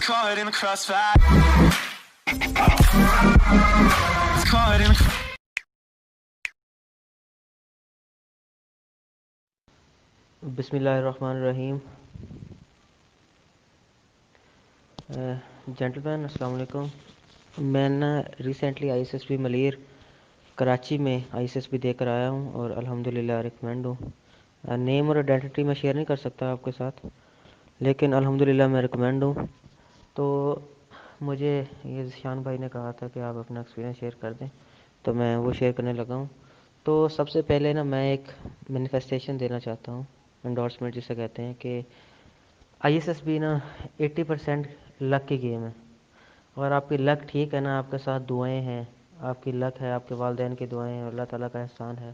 caught in the crossfire. It's caught in the بسم اللہ الرحمن الرحیم. جینٹلمین السلام علیکم. میں نا recently I S S B Malir Karachi میں آئی ایس ایس بی دے کر آیا ہوں اور الحمدللہ ریکمینڈ ہوں. نیم اور آئیڈینٹی میں شیئر نہیں کر سکتا آپ کے ساتھ، لیکن الحمدللہ میں ریکمینڈ ہوں. تو مجھے یہ ذیشان بھائی نے کہا تھا کہ آپ اپنا ایکسپیرینس شیئر کر دیں، تو میں وہ شیئر کرنے لگا ہوں. تو سب سے پہلے نا میں ایک مینیفیسٹیشن دینا چاہتا ہوں، انڈورسمنٹ جسے کہتے ہیں، کہ آئی ایس ایس بی نا 80% لک کی گیم ہے. اگر آپ کی لک ٹھیک ہے نا، آپ کے ساتھ دعائیں ہیں، آپ کی لک ہے، آپ کے والدین کی دعائیں ہیں، اللہ تعالیٰ کا احسان ہے،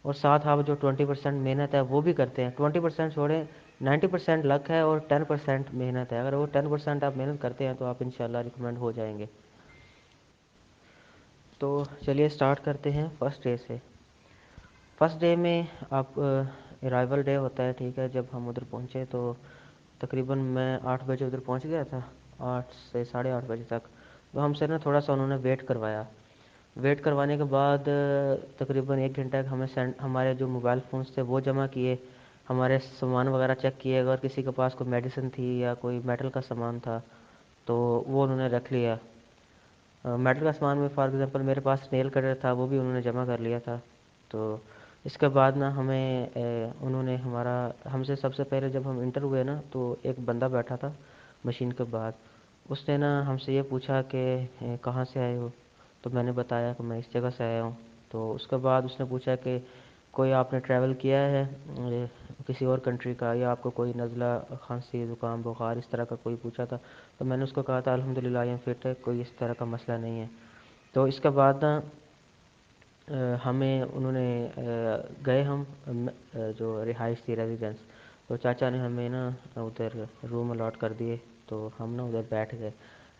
اور ساتھ آپ جو 20% محنت ہے وہ بھی کرتے ہیں. 20% چھوڑیں، 90% لک ہے اور 10% محنت ہے. اگر وہ 10% آپ محنت کرتے ہیں تو آپ انشاءاللہ ریکمینڈ ہو جائیں گے. تو چلیے سٹارٹ کرتے ہیں فرسٹ ڈے سے. فرسٹ ڈے میں آپ ارائیول ڈے ہوتا ہے، ٹھیک ہے. جب ہم ادھر پہنچے تو تقریباً میں 8 بجے ادھر پہنچ گیا تھا، 8 سے 8:30 بجے تک. تو ہم سے نا تھوڑا سا انہوں نے ویٹ کروایا. ویٹ کروانے کے بعد تقریباً 1 گھنٹہ ہمیں ہمارے جو موبائل فونس تھے وہ جمع کیے، ہمارے سامان وغیرہ چیک کیے. اگر کسی کے پاس کوئی میڈیسن تھی یا کوئی میٹل کا سامان تھا تو وہ انہوں نے رکھ لیا. میٹل کا سامان میں فار ایگزامپل میرے پاس نیل کٹر تھا، وہ بھی انہوں نے جمع کر لیا تھا. تو اس کے بعد نا ہمیں انہوں نے ہم سے سب سے پہلے جب ہم انٹر ہوئے نا تو ایک بندہ بیٹھا تھا مشین کے بعد. اس نے نا ہم سے یہ پوچھا کہ کہاں سے آئے ہو. تو میں نے بتایا کہ میں اس جگہ سے آیا ہوں. تو اس کے بعد اس نے پوچھا کہ کوئی آپ نے ٹریول کیا ہے کسی اور کنٹری کا، یا آپ کو کوئی نزلہ، کھانسی، زکام، بخار اس طرح کا کوئی پوچھا تھا. تو میں نے اس کو کہا تھا الحمدللہ آئی ایم فٹ ہے، کوئی اس طرح کا مسئلہ نہیں ہے. تو اس کے بعد نا ہمیں انہوں نے گئے ہم جو رہائش تھی ریزیڈنس، تو چاچا نے ہمیں نا ادھر روم الاٹ کر دیے. تو ہم نا ادھر بیٹھ گئے.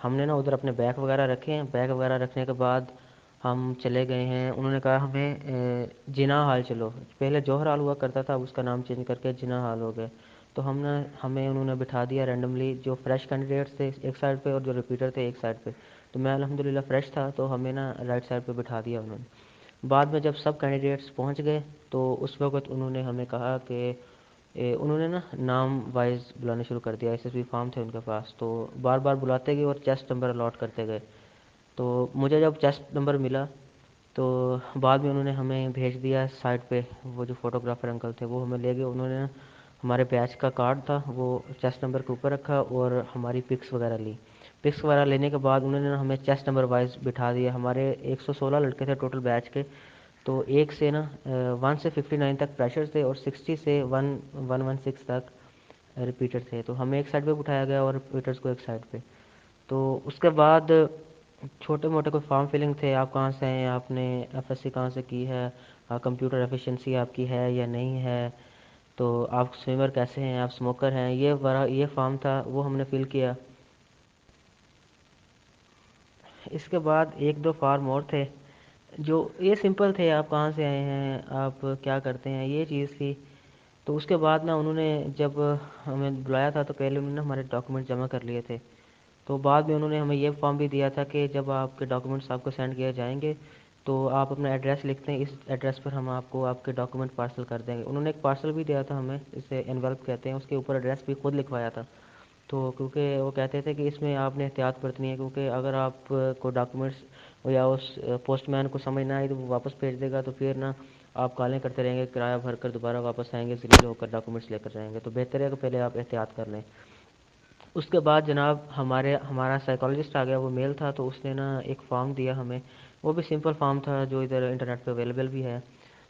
ہم نے نا ادھر اپنے بیگ وغیرہ رکھے ہیں. بیگ وغیرہ رکھنے کے بعد ہم چلے گئے ہیں. انہوں نے کہا ہمیں جناح ہال چلو. پہلے جوہر ہال ہوا کرتا تھا، اس کا نام چینج کر کے جناح ہال ہو گئے. تو ہمیں انہوں نے بٹھا دیا رینڈملی، جو فریش کینڈیڈیٹس تھے ایک سائڈ پہ اور جو ریپیٹر تھے ایک سائڈ پہ. تو میں الحمدللہ فریش تھا تو ہمیں نا رائٹ سائڈ پہ بٹھا دیا انہوں نے. بعد میں جب سب کینڈیڈیٹس پہنچ گئے تو اس وقت انہوں نے ہمیں کہا کہ انہوں نے نا نام وائز بلانا شروع کر دیا. ایس ایس بی فارم تھے ان کے پاس، تو بار بار بلاتے گئے اور چیسٹ نمبر الاٹ کرتے گئے. تو مجھے جب چیسٹ نمبر ملا تو بعد میں انہوں نے ہمیں بھیج دیا سائٹ پہ. وہ جو فوٹوگرافر انکل تھے وہ ہمیں لے گئے. انہوں نے ہمارے بیچ کا کارڈ تھا وہ چیسٹ نمبر کے اوپر رکھا اور ہماری پکس وغیرہ لی. پکس وغیرہ لینے کے بعد انہوں نے ہمیں چیسٹ نمبر وائز بٹھا دیا. ہمارے 116 لڑکے تھے ٹوٹل بیچ کے. تو 1 سے نا 1 سے 59 تک پریشر تھے اور 60 سے 116 تک ریپیٹر تھے. تو ہمیں ایک سائڈ پہ بٹھایا گیا اور ریپیٹرز کو ایک سائڈ پہ. تو اس کے بعد چھوٹے موٹے کوئی فارم فلنگ تھے، آپ کہاں سے ہیں، آپ نے ایف ایس سی کہاں سے کی ہے، کمپیوٹر ایفیشینسی آپ کی ہے یا نہیں ہے، تو آپ سوئمر کیسے ہیں، آپ اسموکر ہیں، یہ فارم تھا وہ ہم نے فل کیا. اس کے بعد 1-2 فارم اور تھے جو یہ سمپل تھے، آپ کہاں سے آئے ہیں، آپ کیا کرتے ہیں، یہ چیز تھی. تو اس کے بعد نا انہوں نے جب ہمیں بلایا تھا تو پہلے انہوں نے ہمارے ڈاکومنٹ جمع کر لیے تھے. تو بعد میں انہوں نے ہمیں یہ فارم بھی دیا تھا کہ جب آپ کے ڈاکومنٹس آپ کو سینڈ کیے جائیں گے تو آپ اپنا ایڈریس لکھتے ہیں، اس ایڈریس پر ہم آپ کو آپ کے ڈاکومنٹ پارسل کر دیں گے. انہوں نے ایک پارسل بھی دیا تھا ہمیں، اسے انویلپ کہتے ہیں، اس کے اوپر ایڈریس بھی خود لکھوایا تھا. تو کیونکہ وہ کہتے تھے کہ اس میں آپ نے احتیاط برتنی ہے، کیونکہ اگر آپ کو ڈاکومنٹس یا اس پوسٹ مین کو سمجھ نہ آئی تو وہ واپس بھیج دے گا، تو پھر نا آپ کالیں کرتے رہیں گے، کرایہ بھر کر دوبارہ واپس آئیں گے، ذلیل ہو کر ڈاکومنٹس لے کر جائیں گے. تو بہتر ہے کہ پہلے آپ احتیاط کر لیں. اس کے بعد جناب ہمارا سائیکالوجسٹ آ گیا، وہ میل تھا. تو اس نے نا ایک فارم دیا ہمیں، وہ بھی سمپل فارم تھا جو ادھر انٹرنیٹ پہ اویلیبل بھی ہے.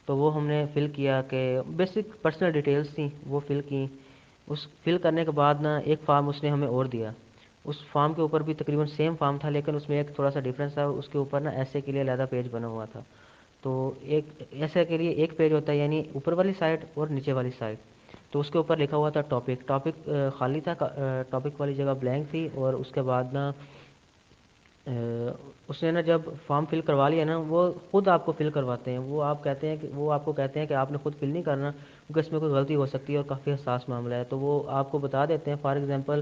تو وہ ہم نے فل کیا کہ بیسک پرسنل ڈیٹیلز تھیں وہ فل کی. اس فل کرنے کے بعد نا ایک فارم اس نے ہمیں اور دیا. اس فارم کے اوپر بھی تقریباً سیم فارم تھا، لیکن اس میں ایک تھوڑا سا ڈفرینس تھا. اس کے اوپر نا ایسے کے لیے علیحدہ پیج بنا ہوا تھا. تو ایک ایسے کے لیے ایک پیج ہوتا ہے، یعنی اوپر والی سائڈ اور نیچے والی سائڈ. تو اس کے اوپر لکھا ہوا تھا ٹاپک خالی تھا، ٹاپک والی جگہ بلینک تھی. اور اس کے بعد نا اس نے نا جب فارم فل کروا لیا نا، وہ خود آپ کو فل کرواتے ہیں. وہ آپ کو کہتے ہیں کہ آپ نے خود فل نہیں کرنا، کیونکہ اس میں کوئی غلطی ہو سکتی ہے اور کافی حساس معاملہ ہے. تو وہ آپ کو بتا دیتے ہیں، فار ایگزامپل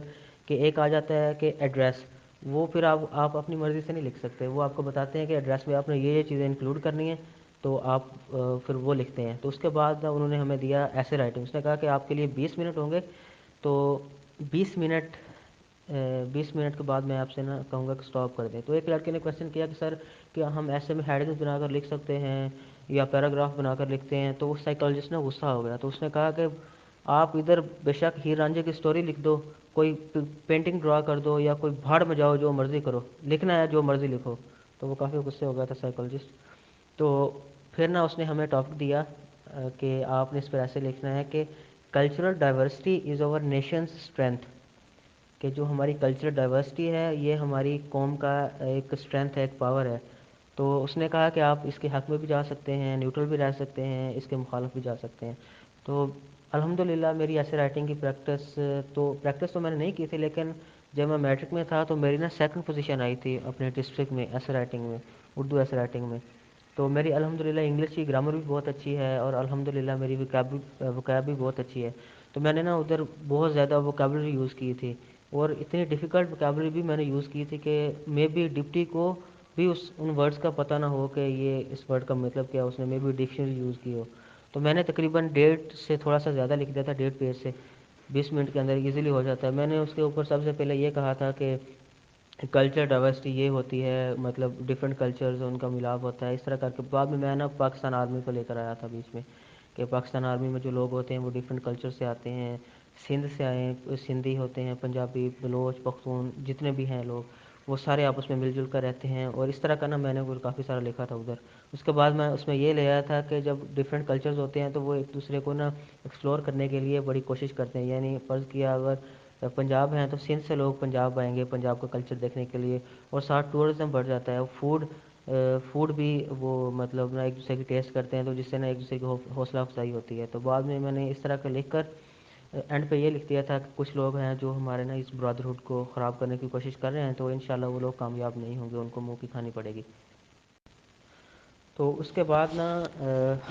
کہ ایک آ جاتا ہے کہ ایڈریس، وہ پھر آپ اپنی مرضی سے نہیں لکھ سکتے، وہ آپ کو بتاتے ہیں کہ ایڈریس میں آپ نے یہ چیزیں انکلوڈ کرنی ہیں، تو آپ پھر وہ لکھتے ہیں۔ تو اس کے بعد انہوں نے ہمیں دیا ایسے رائٹنگ، اس نے کہا کہ آپ کے لیے 20 منٹ ہوں گے، تو 20 منٹ 20 منٹ کے بعد میں آپ سے نا کہوں گا کہ اسٹاپ کر دیں۔ تو ایک لڑکے نے کویشچن کیا کہ سر کیا ہم ایسے میں ہیڈنگز بنا کر لکھ سکتے ہیں یا پیراگراف بنا کر لکھتے ہیں؟ تو اس سائیکالوجسٹ نے غصہ ہو گیا، تو اس نے کہا کہ آپ ادھر بے شک ہیر رانجھے کی سٹوری لکھ دو، کوئی پینٹنگ ڈرا کر دو، یا کوئی بھاڑ میں جاؤ، جو مرضی کرو، لکھنا ہے جو مرضی لکھو۔ تو وہ کافی غصے ہو گیا تھا سائیکالوجسٹ۔ تو پھر نا اس نے ہمیں ٹاپک دیا کہ آپ نے اس پر ایسے لکھنا ہے کہ cultural diversity is over nations strength, کہ جو ہماری کلچرل ڈائیورسٹی ہے یہ ہماری قوم کا ایک اسٹرینتھ ہے، ایک پاور ہے۔ تو اس نے کہا کہ آپ اس کے حق میں بھی جا سکتے ہیں، نیوٹرل بھی رہ سکتے ہیں، اس کے مخالف بھی جا سکتے ہیں۔ تو الحمدللہ میری ایسے رائٹنگ کی پریکٹس تو میں نے نہیں کی تھی، لیکن جب میں میٹرک میں تھا تو میری نا سیکنڈ پوزیشن آئی تھی اپنے ڈسٹرکٹ میں ایسے رائٹنگ میں، اردو ایسے رائٹنگ میں۔ تو میری الحمدللہ انگلش کی گرامر بھی بہت اچھی ہے، اور الحمدللہ میری وکیب بھی بہت اچھی ہے۔ تو میں نے نا ادھر بہت زیادہ وکیبلری یوز کی تھی، اور اتنی ڈیفیکلٹ وکیبلری بھی میں نے یوز کی تھی کہ مے بی ڈپٹی کو بھی ان ورڈز کا پتہ نہ ہو کہ یہ اس ورڈ کا مطلب کیا، اس نے مے بی ڈکشنری یوز کی ہو۔ تو میں نے تقریباً 1.5 سے تھوڑا سا زیادہ لکھ دیا تھا، 1.5 پیج سے، 20 منٹ کے اندر ایزیلی ہو جاتا ہے۔ میں نے اس کے اوپر سب سے پہلے یہ کہا تھا کہ کلچر ڈائیورسٹی یہ ہوتی ہے، مطلب ڈفرینٹ کلچرز ان کا ملاپ ہوتا ہے، اس طرح کر کے بعد میں نا پاکستان آرمی کو لے کر آیا تھا بیچ میں، کہ پاکستان آرمی میں جو لوگ ہوتے ہیں وہ ڈفرینٹ کلچر سے آتے ہیں، سندھ سے آئے ہیں، سندھی ہوتے ہیں، پنجابی، بلوچ، پختون، جتنے بھی ہیں لوگ، وہ سارے آپس میں مل جل کر رہتے ہیں، اور اس طرح کا نا میں نے کافی سارا لکھا تھا ادھر۔ اس کے بعد میں اس میں یہ لے آیا تھا کہ جب ڈفرینٹ کلچرز ہوتے ہیں تو وہ ایک دوسرے کو نا ایکسپلور کرنے کے لیے بڑی کوشش کرتے ہیں، یعنی فرض کیا اگر پنجاب ہیں تو سندھ سے لوگ پنجاب آئیں گے پنجاب کا کلچر دیکھنے کے لیے، اور ساتھ ٹورزم بڑھ جاتا ہے، فوڈ بھی وہ مطلب نا ایک دوسرے کی ٹیسٹ کرتے ہیں، تو جس سے نا ایک دوسرے کی حوصلہ افزائی ہوتی ہے۔ تو بعد میں نے اس طرح کا لکھ کر اینڈ پہ یہ لکھ دیا تھا کہ کچھ لوگ ہیں جو ہمارے نا اس برادرہڈ کو خراب کرنے کی کوشش کر رہے ہیں، تو انشاءاللہ وہ لوگ کامیاب نہیں ہوں گے، ان کو منہ کی کھانی پڑے گی۔ تو اس کے بعد نا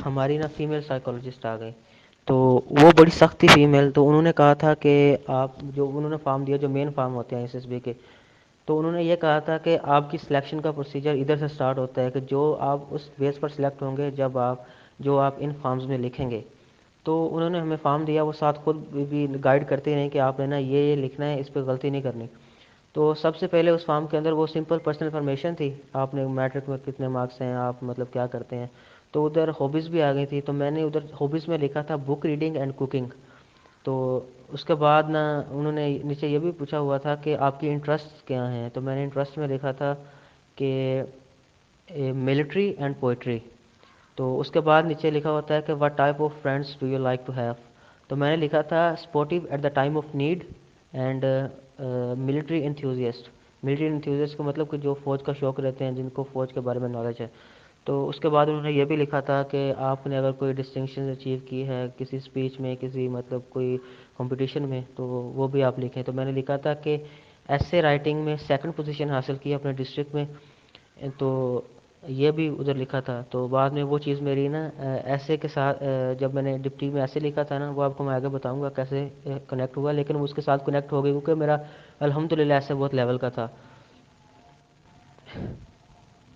ہماری نا فیمیل سائیکالوجسٹ آ گئی، تو وہ بڑی سختی فیمیل، تو انہوں نے کہا تھا کہ آپ جو انہوں نے فارم دیا، جو مین فارم ہوتے ہیں ایس ایس بی کے، تو انہوں نے یہ کہا تھا کہ آپ کی سلیکشن کا پروسیجر ادھر سے سٹارٹ ہوتا ہے، کہ جو آپ اس بیس پر سلیکٹ ہوں گے جب آپ ان فارمز میں لکھیں گے۔ تو انہوں نے ہمیں فارم دیا، وہ ساتھ خود بھی گائیڈ کرتے رہیں کہ آپ نے نا یہ لکھنا ہے، اس پہ غلطی نہیں کرنی۔ تو سب سے پہلے اس فارم کے اندر وہ سمپل پرسنل انفارمیشن تھی، آپ نے میٹرک میں کتنے مارکس ہیں، آپ مطلب کیا کرتے ہیں۔ تو ادھر ہابیز بھی آ گئی تھی، تو میں نے ادھر ہابیز میں لکھا تھا بک ریڈنگ اینڈ کوکنگ۔ تو اس کے بعد نا انہوں نے نیچے یہ بھی پوچھا ہوا تھا کہ آپ کی انٹرسٹ کیا ہیں، تو میں نے انٹرسٹ میں لکھا تھا کہ ملٹری اینڈ پوئٹری۔ تو اس کے بعد نیچے لکھا ہوتا ہے کہ what type of friends do you like to have, تو میں نے لکھا تھا supportive at the time of need and military enthusiast. Military enthusiast کا مطلب کہ جو فوج کا شوق رہتے ہیں، جن کو فوج کے بارے میں نالج ہے۔ تو اس کے بعد انہوں نے یہ بھی لکھا تھا کہ آپ نے اگر کوئی ڈسٹنکشن اچیو کی ہے کسی اسپیچ میں، کسی مطلب کوئی کمپٹیشن میں، تو وہ بھی آپ لکھیں۔ تو میں نے لکھا تھا کہ ایسے رائٹنگ میں سیکنڈ پوزیشن حاصل کی اپنے ڈسٹرکٹ میں، تو یہ بھی ادھر لکھا تھا۔ تو بعد میں وہ چیز میری نا ایسے کے ساتھ جب میں نے ڈپٹی میں ایسے لکھا تھا نا، وہ آپ کو میں آگے بتاؤں گا کیسے کنیکٹ ہوا، لیکن وہ اس کے ساتھ کنیکٹ ہو گئی کیونکہ میرا الحمدللہ ایسے بہت لیول کا تھا۔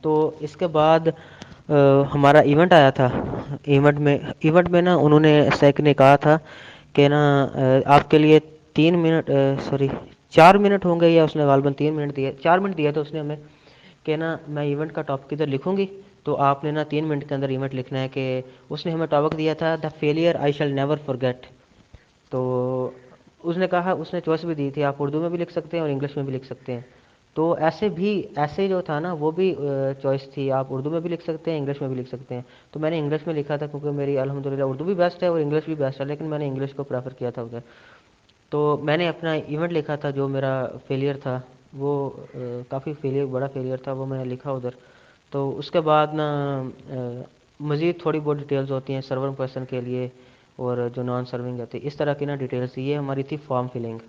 تو اس کے بعد ہمارا ایونٹ آیا تھا، ایونٹ میں نا انہوں نے سیک نے کہا تھا کہ نا آپ کے لیے 3 منٹ 4 منٹ ہوں گے، یا اس نے غالباً 3 منٹ دیے، 4 منٹ دیا تھا اس نے ہمیں، کہ نا میں ایونٹ کا ٹاپک ادھر لکھوں گی، تو آپ نے نا 3 منٹ کے اندر ایونٹ لکھنا ہے۔ کہ اس نے ہمیں ٹاپک دیا تھا the failure I shall never forget. تو اس نے کہا، اس نے چوائس بھی دی تھی، آپ اردو میں بھی لکھ سکتے ہیں اور انگلش میں بھی لکھ سکتے ہیں۔ تو ایسے جو تھا نا وہ بھی چوائس تھی، آپ اردو میں بھی لکھ سکتے ہیں، انگلش میں بھی لکھ سکتے ہیں۔ تو میں نے انگلش میں لکھا تھا کیونکہ میری الحمدللہ اردو بھی بیسٹ ہے اور انگلش بھی بیسٹ ہے، لیکن میں نے انگلش کو پریفر کیا تھا ادھر۔ تو میں نے اپنا ایونٹ لکھا تھا، جو میرا فیلئر تھا وہ کافی بڑا فیلئر تھا، وہ میں نے لکھا ادھر۔ تو اس کے بعد نا مزید تھوڑی بہت ڈیٹیلز ہوتی ہیں سرور پرسن کے لیے، اور جو نان سرونگ ہوتی ہے، اس طرح کی نا ڈیٹیلز تھی، یہ ہماری تھی فارم فلنگ۔